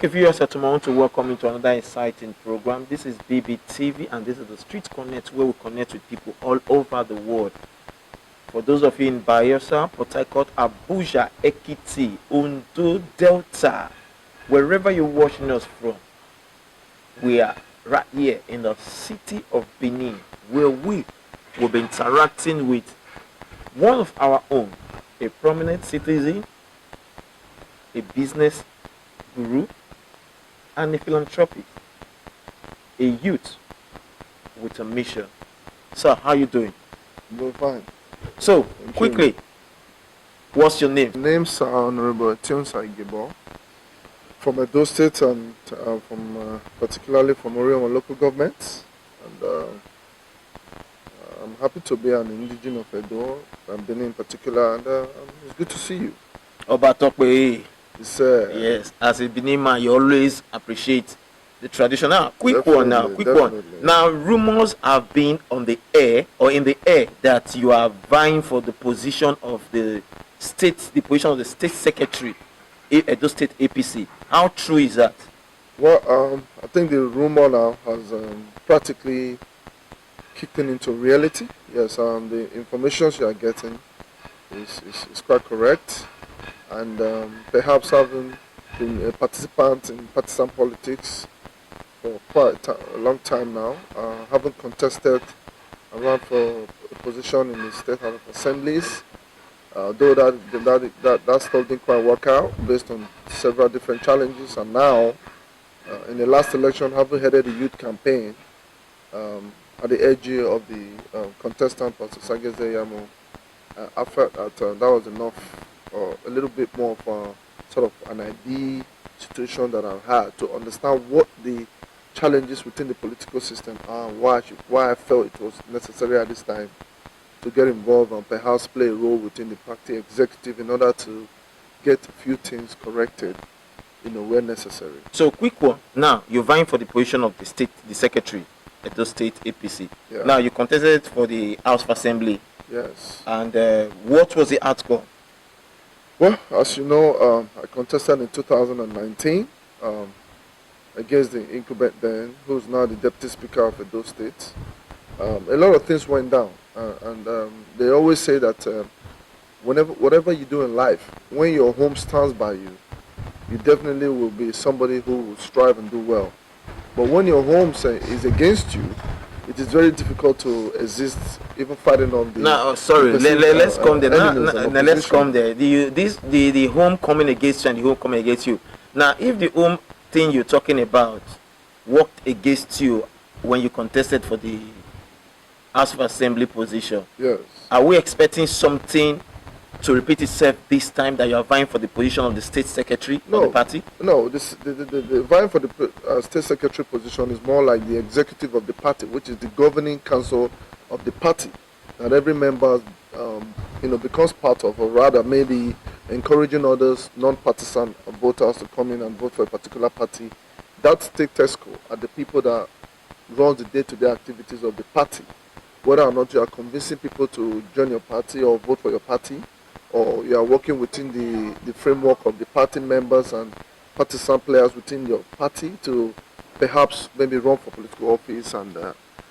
Okay, viewers, I want to welcome you to another exciting program. This is BBTV, and this is the Street Connect, where we connect with people all over the world. For those of you in Bayelsa, Port Harcourt, Abuja, Ekiti, Ondo, Delta, wherever you're watching us from, we are right here in the city of Benin, where we will be interacting with one of our own, a prominent citizen, a business guru, and a philanthropist, a youth with a mission. Sir, how you doing? Doing fine. So, Thank quickly, you. what's your name? Name's Honorable Etin from Edo State and from particularly from Orion local government. And I'm happy to be an indigenous of Edo and Benin in particular. And it's good to see you. Obatokwe. It's, Yes, as a Benin man, you always appreciate the tradition. Now, quick one. Now, rumors have been on the air or in the air that you are vying for the position of the position of the state secretary, Edo State APC. How true is that? Well, I think the rumor now has practically kicked into reality. Yes, the information you are getting is quite correct. And perhaps having been a participant in partisan politics for quite a long time now, having contested around for a position in the state house of assemblies, though that stuff didn't quite work out based on several different challenges. And now, in the last election, having headed the youth campaign at the edge of the contestant, Pastor Sageze Yamo, I felt that that was enough. A little bit more of a sort of an idea situation that I've had to understand what the challenges within the political system are, why I felt it was necessary at this time to get involved and perhaps play a role within the party executive in order to get a few things corrected, where necessary. So, quick one. Now, you're vying for the position of the secretary at the state APC. Yeah. Now, you contested for the House of Assembly. Yes. And what was the outcome? Well, as you know, I contested in 2019 against the incumbent then, who's now the Deputy Speaker of Edo State. A lot of things went down, and they always say that whatever you do in life, when your home stands by you, you definitely will be somebody who will strive and do well. But when your home is against you, it is very difficult to exist, even fighting on the. No, sorry. Let's come there. Let's come there. The home coming against you and the home coming against you. Now, if the home thing you're talking about worked against you when you contested for the House of Assembly position, yes, are we expecting something to repeat itself this time that you are vying for the position of the state secretary of the party? No, the vying for the state secretary position is more like the executive of the party, which is the governing council of the party that every member becomes part of, or rather maybe encouraging others, non-partisan voters to come in and vote for a particular party. That state ESCO are the people that run the day-to-day activities of the party, whether or not you are convincing people to join your party or vote for your party, or you are working within the framework of the party members and partisan players within your party to perhaps maybe run for political office and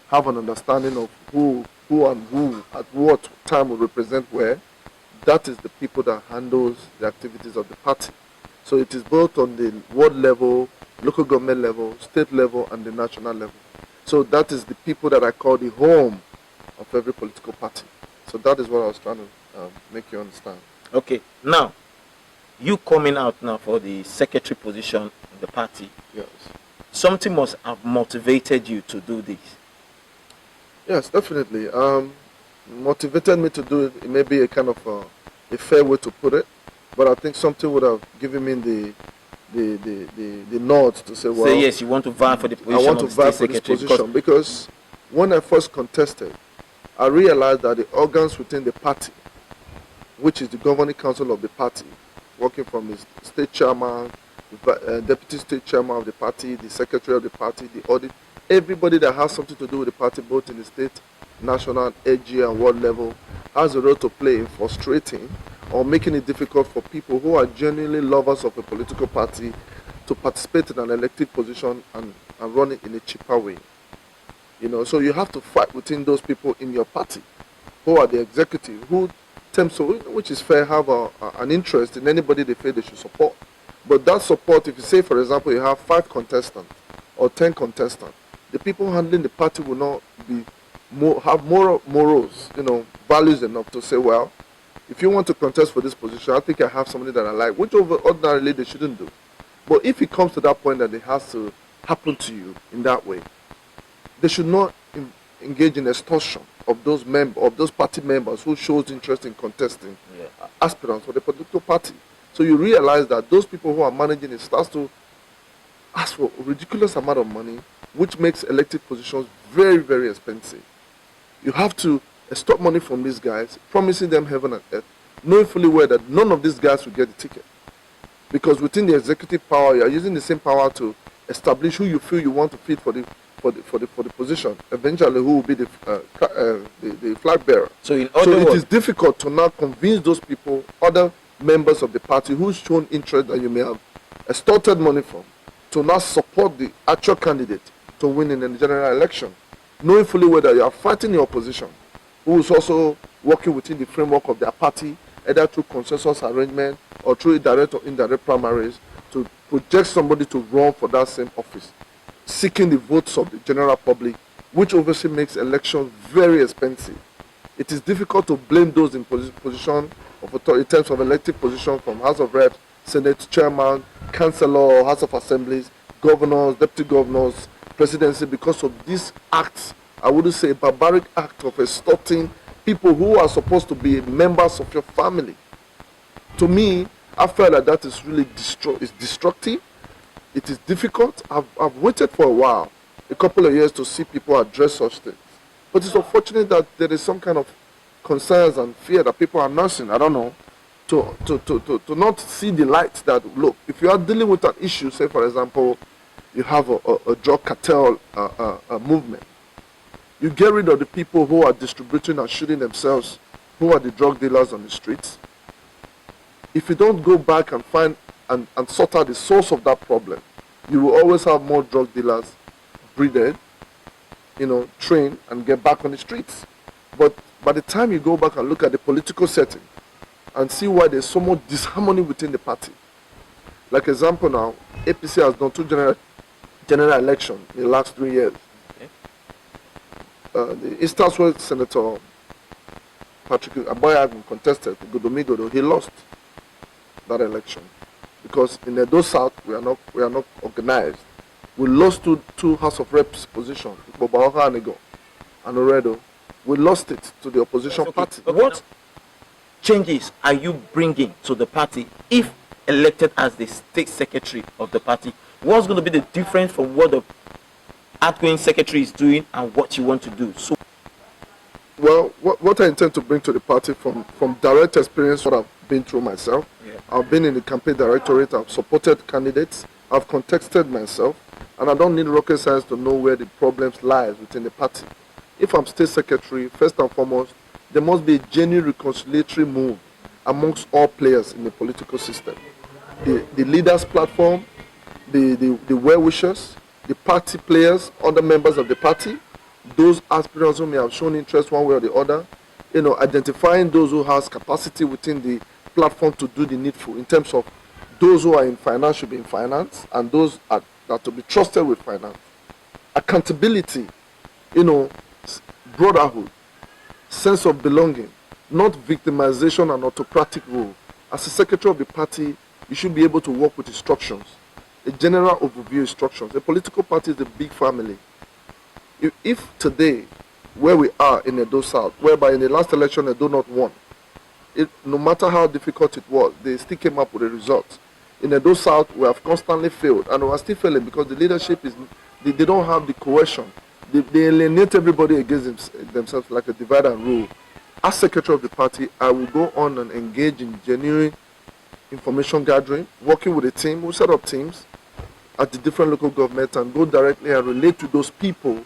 have an understanding of who at what time will represent where. That is the people that handles the activities of the party. So it is both on the ward level, local government level, state level, and the national level. So that is the people that I call the home of every political party. So that is what I was trying to make you understand. Okay. Now, you coming out now for the secretary position in the party. Yes. Something must have motivated you to do this. Yes, definitely. Motivated me to do it. It may be a kind of a fair way to put it, but I think something would have given me the nod to say, well, yes, you want to vie for the position. I want to vie for this position because when I first contested, I realized that the organs within the party, which is the governing council of the party, working from the state chairman, the deputy state chairman of the party, the secretary of the party, the audit, everybody that has something to do with the party, both in the state, national, AG, and world level, has a role to play in frustrating or making it difficult for people who are genuinely lovers of a political party to to participate in an elected position and run it in a cheaper way. So you have to fight within those people in your party who are the executive, who tend to, which is fair, have an interest in anybody they feel they should support. But that support, if you say, for example, you have 5 contestants or 10 contestants, the people handling the party will not have morals, values enough to say, well, if you want to contest for this position, I think I have somebody that I like, which ordinarily they shouldn't do. But if it comes to that point that it has to happen to you in that way, they should not engage in extortion of those party members who shows interest in contesting aspirants for the political party. So you realize that those people who are managing it starts to ask for a ridiculous amount of money, which makes elected positions very, very expensive. You have to extort money from these guys, promising them heaven and earth, knowing fully well that none of these guys will get the ticket. Because within the executive power, you are using the same power to establish who you feel you want to fit for the position. Eventually, who will be the flag bearer. So it is difficult to now convince those people, other members of the party who's shown interest that you may have extorted money from, to now support the actual candidate to win in the general election, knowing fully well that you are fighting the opposition, who is also working within the framework of their party, either through consensus arrangement or through direct or indirect primaries, to project somebody to run for that same office, seeking the votes of the general public, which obviously makes elections very expensive. It is difficult to blame those in position of authority in terms of elected position, from House of Reps, Senate Chairman, Councillor, House of Assemblies, governors, deputy governors, presidency, because of these acts. I wouldn't say a barbaric act of extorting people who are supposed to be members of your family. To me, I feel like that is really destructive. It is difficult. I've waited for a while, a couple of years, to see people address such things. But it's unfortunate that there is some kind of concerns and fear that people are nursing, I don't know, to not see the light that, look, if you are dealing with an issue, say for example, you have a drug cartel movement, you get rid of the people who are distributing and shooting themselves, who are the drug dealers on the streets. If you don't go back and find and sort out the source of that problem, you will always have more drug dealers breeded, train and get back on the streets. But by the time you go back and look at the political setting and see why there's so much disharmony within the party. Like example now, APC has done 2 general elections in the last 3 years. The Eastern West Senator Patrick Aboyag contested Godomigodo. He lost that election because in Edo South we are not organized. We lost two House of Reps positions, Bobaoka and Oredo. We lost it to the opposition party. What changes are you bringing to the party if elected as the state secretary of the party? What's going to be the difference from what the outgoing secretary is doing and what you want to do? So, well, what I intend to bring to the party from direct experience, what I've been through myself. I've been in the campaign directorate. I've supported candidates. I've contested myself, and I don't need rocket science to know where the problems lies within the party. If I'm state secretary, first and foremost, there must be a genuine reconciliatory move amongst all players in the political system. The leaders' platform, the well-wishers, the party players, other members of the party, those aspirants who may have shown interest one way or the other, identifying those who has capacity within the platform to do the needful in terms of those who are in finance should be in finance, and those that are to be trusted with finance. Accountability, brotherhood, sense of belonging, not victimization and autocratic rule. As a secretary of the party, you should be able to work with instructions, a general overview instructions. A political party is a big family. If today, where we are in Edo South, whereby in the last election Edo not won, no matter how difficult it was, they still came up with a result. In Edo South, we have constantly failed, and we are still failing because the leadership they don't have the cohesion. They alienate everybody against themselves like a divide and rule. As secretary of the party, I will go on and engage in genuine information gathering, working with a team. We'll set up teams at the different local governments and go directly and relate to those people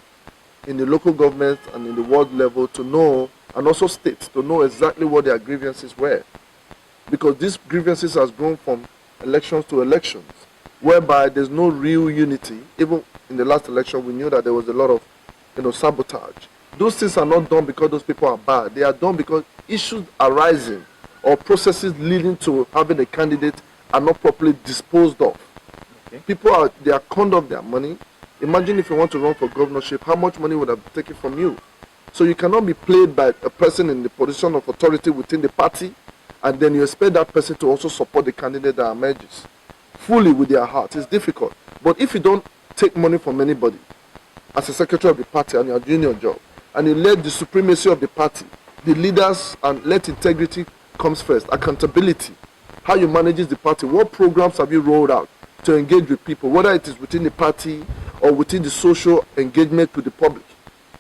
in the local government and in the world level to know, and also states to know exactly what their grievances were. Because these grievances has grown from elections to elections. whereby there's no real unity. Even in the last election, we knew that there was a lot of, sabotage. Those things are not done because those people are bad. They are done because issues arising or processes leading to having a candidate are not properly disposed of. Okay. They are conned of their money. Imagine if you want to run for governorship, how much money would have been taken from you? So you cannot be played by a person in the position of authority within the party, and then you expect that person to also support the candidate that emerges fully with their heart. It's difficult. But if you don't take money from anybody as a secretary of the party and you are doing your job, and you let the supremacy of the party, the leaders, and let integrity comes first, accountability, how you manage the party, what programs have you rolled out to engage with people, whether it is within the party or within the social engagement with the public,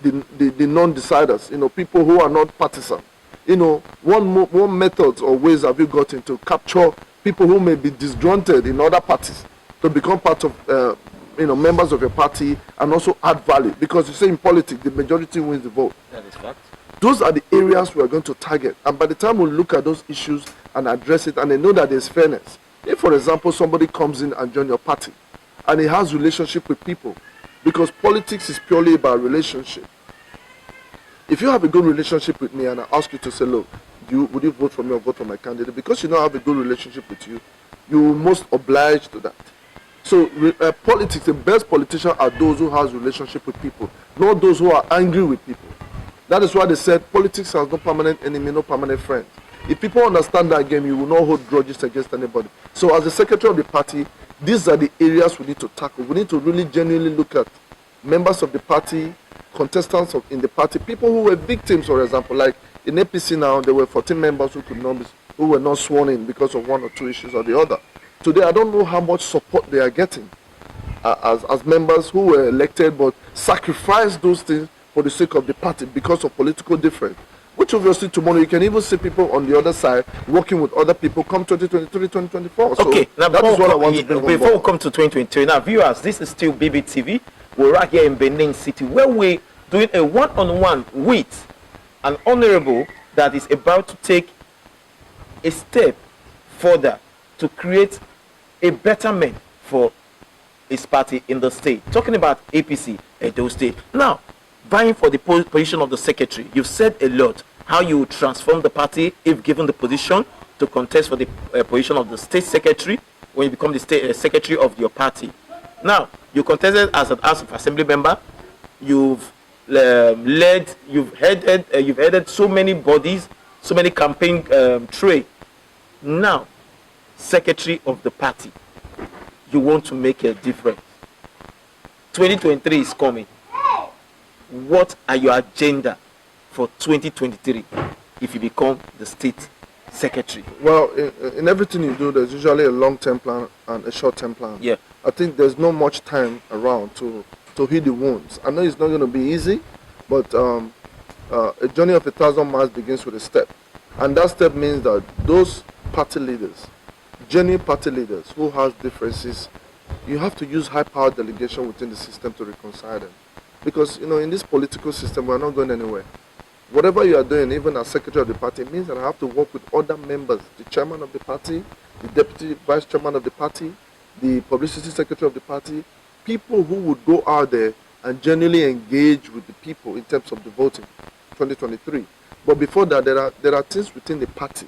the non-deciders, people who are not partisan. What methods or ways have you gotten to capture people who may be disgruntled in other parties to become part of, members of your party and also add value? Because you say in politics, the majority wins the vote. That is fact. Those are the areas we are going to target. And by the time we look at those issues and address it, and they know that there's fairness. If, for example, somebody comes in and joins your party, and he has relationship with people, because politics is purely about relationship. If you have a good relationship with me and I ask you to say, look, would you vote for me or vote for my candidate? Because you don't have a good relationship with you, you must oblige to that. So politics, the best politicians are those who have relationship with people, not those who are angry with people. That is why they said politics has no permanent enemy, no permanent friend. If people understand that game, you will not hold grudges against anybody. So as the secretary of the party, these are the areas we need to tackle. We need to really genuinely look at members of the party, contestants in the party, people who were victims, for example, like in APC now, there were 14 members who were not sworn in because of one or two issues or the other. Today, I don't know how much support they are getting as members who were elected but sacrificed those things for the sake of the party because of political difference. Which obviously tomorrow you can even see people on the other side working with other people come 2023, 2024. Okay, so now that is what I want to bring before we come to 2023, now viewers, this is still BBTV. We're right here in Benin City where we're doing a one-on-one with an honorable that is about to take a step further to create a betterment for his party in the state. Talking about APC, Edo State. Now, vying for the position of the secretary, you've said a lot how you would transform the party if given the position to contest for the position of the state secretary when you become the state secretary of your party. Now, you contested as an House of Assembly member. You've you've headed so many bodies, so many campaign trail. Now, secretary of the party, you want to make a difference. 2023 is coming. What are your agenda for 2023 if you become the state secretary? Well, in everything you do, there's usually a long-term plan and a short-term plan. Yeah. I think there's not much time around to heal the wounds. I know it's not going to be easy, but a journey of 1,000 miles begins with a step. And that step means that those party leaders, genuine party leaders who have differences, you have to use high-power delegation within the system to reconcile them. Because, in this political system, we're not going anywhere. Whatever you are doing, even as secretary of the party, means that I have to work with other members, the chairman of the party, the deputy vice chairman of the party, the publicity secretary of the party, people who would go out there and genuinely engage with the people in terms of the voting, 2023. But before that, there are things within the party,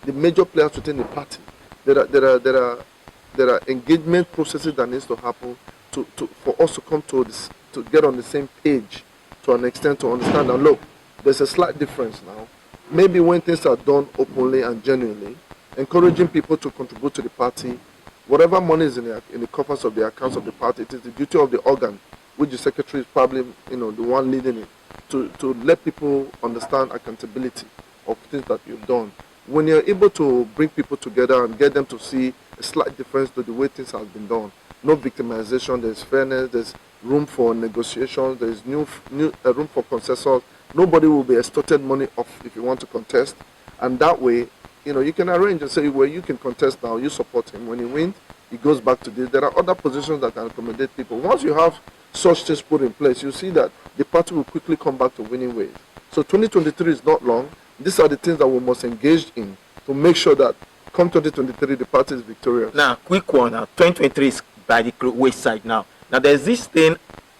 the major players within the party. There are engagement processes that needs to happen for us to come to this, to get on the same page to an extent to understand that, look, there's a slight difference now. Maybe when things are done openly and genuinely, encouraging people to contribute to the party, whatever money is in the coffers of the accounts of the party, it is the duty of the organ, which the secretary is probably the one leading it, to let people understand accountability of things that you've done. When you're able to bring people together and get them to see a slight difference to the way things have been done, no victimization, there's fairness, there's room for negotiations, there's room for consensus. Nobody will be extorted money off if you want to contest. And that way, you can arrange and say, well, you can contest now, you support him. When he wins, he goes back to this. There are other positions that can accommodate people. Once you have such things put in place, you see that the party will quickly come back to winning ways. So 2023 is not long. These are the things that we must engage in to make sure that come 2023, the party is victorious. Now, quick one. Now, 2023 is by the wayside now. Now, there's this thing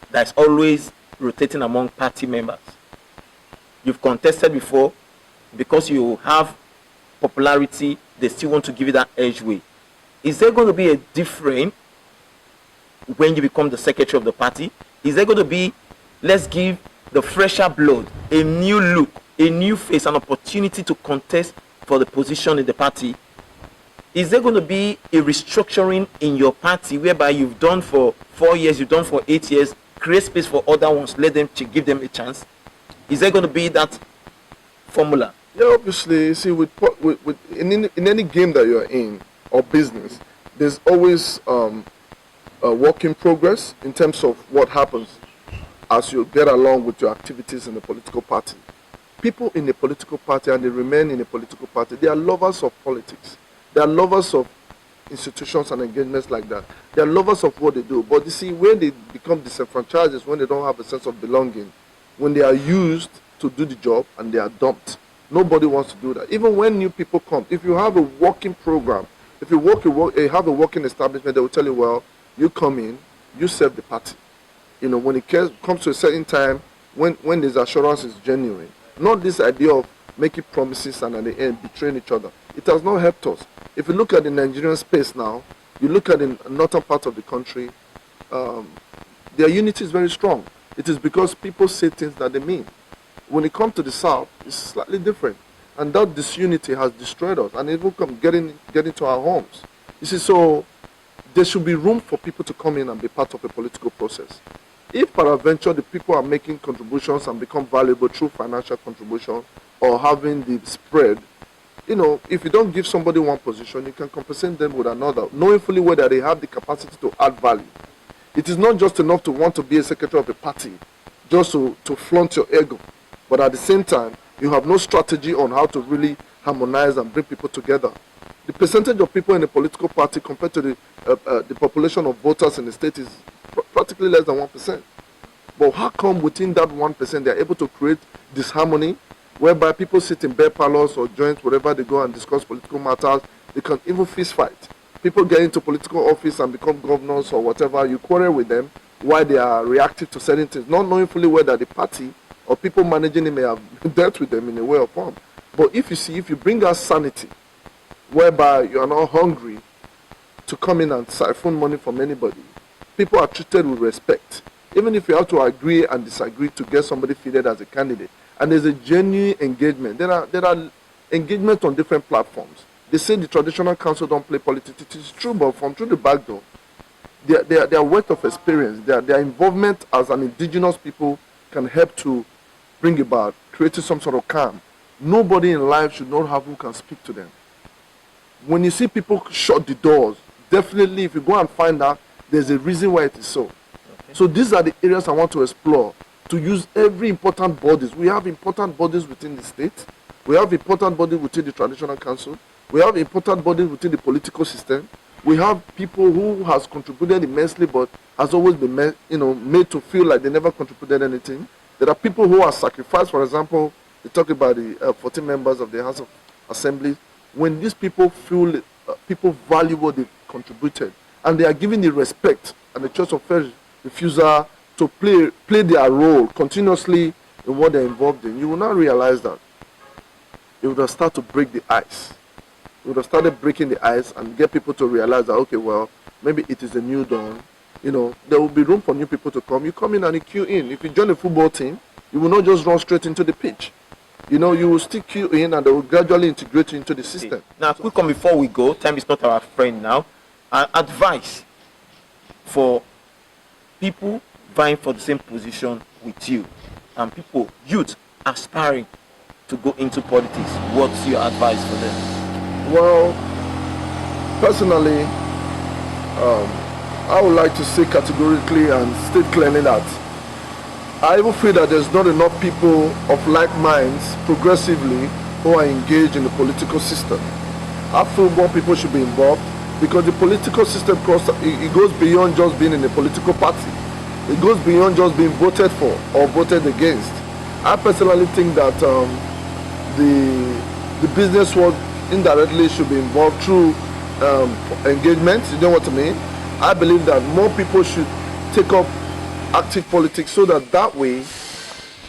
that's always rotating among party members. You've contested before, because you have popularity, they still want to give you that edge way. Is there going to be a difference when you become the secretary of the party? Is there going to be, let's give the fresher blood a new look, a new face, an opportunity to contest for the position in the party? Is there going to be a restructuring in your party whereby you've done for 4 years, you've done for 8 years, create space for other ones, let them give them a chance? Is there going to be that formula? Yeah, obviously, see, in any game that you're in or business, there's always a work in progress in terms of what happens as you get along with your activities in the political party. People in a political party, and they remain in a political party, they are lovers of politics. They are lovers of institutions and engagements like that. They are lovers of what they do. But you see, when they become disenfranchised is when they don't have a sense of belonging, when they are used to do the job and they are dumped. Nobody wants to do that. Even when new people come, if you have a working program, if you have a working establishment, they will tell you, well, you come in, you serve the party. You know, when it comes to a certain time, when this assurance is genuine, not this idea of making promises and at the end betraying each other. It has not helped us. If you look at the Nigerian space now, you look at the northern part of the country, their unity is very strong. It is because people say things that they mean. When it comes to the south, it's slightly different. And that disunity has destroyed us and even getting to our homes. You see, so there should be room for people to come in and be part of a political process. If peradventure the people are making contributions and become valuable through financial contribution or having the spread, you know, if you don't give somebody one position, you can compensate them with another, knowing fully whether they have the capacity to add value. It is not just enough to want to be a secretary of a party, just to flaunt your ego. But at the same time, you have no strategy on how to really harmonize and bring people together. The percentage of people in a political party compared to the population of voters in the state is practically less than 1%. But how come within that 1% they are able to create disharmony, whereby people sit in bear parlors or joints wherever they go and discuss political matters? They can even fist fight. People get into political office and become governors or whatever. You quarrel with them while they are reactive to certain things, not knowing fully whether the party or people managing it may have dealt with them in a way or form. But if you bring out sanity, whereby you are not hungry to come in and siphon money from anybody, people are treated with respect. Even if you have to agree and disagree to get somebody fielded as a candidate, and there's a genuine engagement. There are engagements on different platforms. They say the traditional council don't play politics. It is true, but from through the back door, their wealth of experience, their involvement as an indigenous people can help to bring about creating some sort of calm. Nobody in life should not have who can speak to them. When you see people shut the doors, definitely if you go and find out, there's a reason why it is so. Okay. So these are the areas I want to explore, to use every important bodies. We have important bodies within the state. We have important bodies within the traditional council. We have important bodies within the political system. We have people who has contributed immensely but has always been made to feel like they never contributed anything. There are people who are sacrificed. For example, they talk about the 14 members of the House of Assembly. When these people feel people value what they contributed and they are given the respect and the choice of fair refusal to play their role continuously in what they're involved in, you will not realize that. You would have started to break the ice. You would have started breaking the ice and get people to realize that, okay, well, maybe it is a new dawn. You know, there will be room for new people to come. You come in and you queue in. If you join a football team, you will not just run straight into the pitch. You know, you will still queue in and they will gradually integrate you into the system. Now, quick one before we go. Time is not our friend now. Advice for people vying for the same position with you and people, youth, aspiring to go into politics. What's your advice for them? Well, personally, I would like to say categorically and state clearly that I even feel that there's not enough people of like minds progressively who are engaged in the political system. I feel more people should be involved because the political system it goes beyond just being in a political party. It goes beyond just being voted for or voted against. I personally think that the business world indirectly should be involved through engagement. You know what I mean? I believe that more people should take up active politics so that way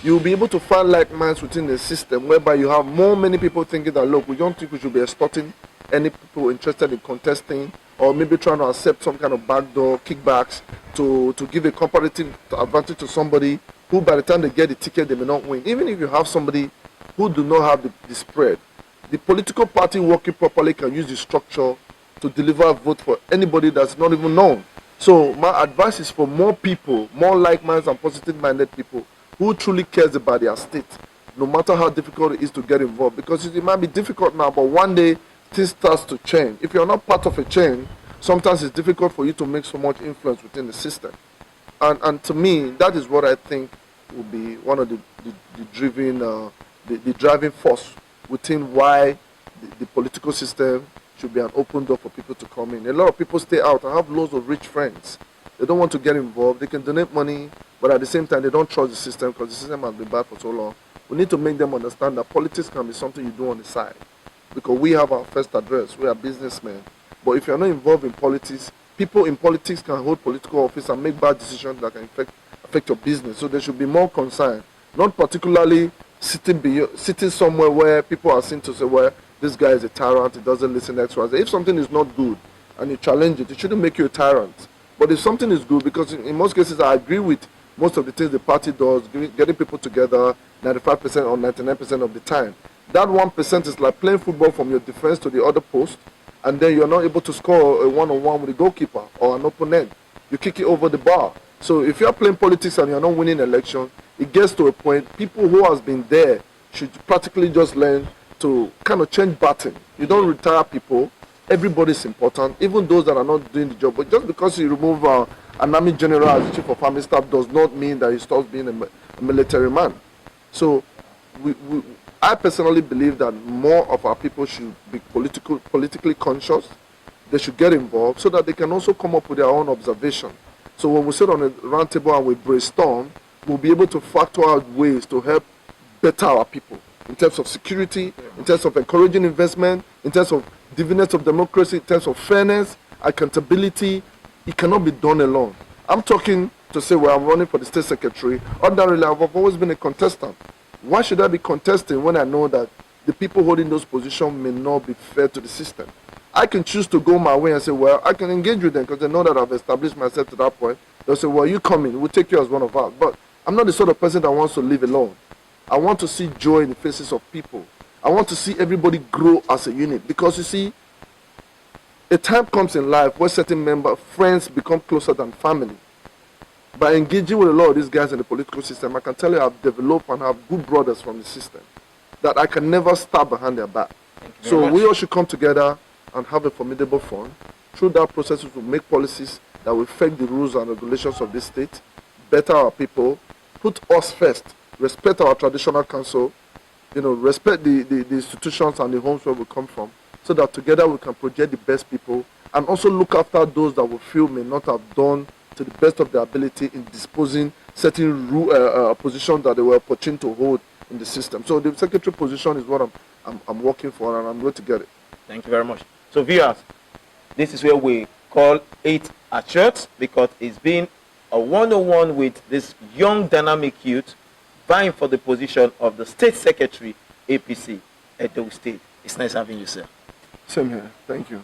you'll be able to find like minds within the system, whereby you have many people thinking that, look, we don't think we should be extorting any people interested in contesting, or maybe trying to accept some kind of backdoor kickbacks to give a comparative advantage to somebody who, by the time they get the ticket, they may not win. Even if you have somebody who do not have the spread, the political party working properly can use the structure to deliver a vote for anybody that's not even known. So my advice is for more people, more like-minded and positive-minded people who truly cares about their state, no matter how difficult it is to get involved. Because it might be difficult now, but one day things starts to change. If you're not part of a change, sometimes it's difficult for you to make so much influence within the system. And to me, that is what I think will be one of the driving force within why the political system should be an open door for people to come in. A lot of people stay out. I have loads of rich friends. They don't want to get involved. They can donate money, but at the same time, they don't trust the system because the system has been bad for so long. We need to make them understand that politics can be something you do on the side, because we have our first address. We are businessmen. But if you're not involved in politics, people in politics can hold political office and make bad decisions that can affect your business. So there should be more concern, not particularly sitting somewhere where people are seen to say, well, this guy is a tyrant, he doesn't listen, X, Y, Z. If something is not good and you challenge it, it shouldn't make you a tyrant. But if something is good, because in most cases I agree with most of the things the party does, getting people together 95% or 99% of the time. That 1% is like playing football from your defense to the other post, and then you're not able to score a one-on-one with the goalkeeper or an opponent. You kick it over the bar. So if you're playing politics and you're not winning election, it gets to a point, people who has been there should practically just learn to kind of change baton. You don't retire people. Everybody's important, even those that are not doing the job. But just because you remove an army general as the chief of army staff does not mean that he stops being a military man. So I personally believe that more of our people should be politically conscious. They should get involved so that they can also come up with their own observation. So when we sit on a round table and we brainstorm, we'll be able to factor out ways to help better our people in terms of security, in terms of encouraging investment, in terms of dividends of democracy, in terms of fairness, accountability. It cannot be done alone. I'm talking to say, well, I'm running for the state secretary. Ordinarily, I've always been a contestant. Why should I be contesting when I know that the people holding those positions may not be fair to the system? I can choose to go my way and say, well, I can engage with them because they know that I've established myself to that point. They'll say, well, you come in, we'll take you as one of us. But I'm not the sort of person that wants to live alone. I want to see joy in the faces of people. I want to see everybody grow as a unit, because you see, a time comes in life where certain friends become closer than family. By engaging with a lot of these guys in the political system, I can tell you I've developed and have good brothers from the system that I can never stab behind their back. So we all should come together and have a formidable fund. Through that process, we will make policies that will affect the rules and regulations of this state, better our people, put us first, respect our traditional council, respect the institutions and the homes where we come from, so that together we can project the best people and also look after those that we feel may not have done to the best of their ability in disposing certain positions that they were opportune to hold in the system. So the secretary position is what I'm working for, and I'm going to get it. Thank you very much. So viewers, this is where we call it a church, because it's been a one-on-one with this young dynamic youth vying for the position of the state secretary, APC, Edo State. It's nice having you, sir. Same here. Thank you.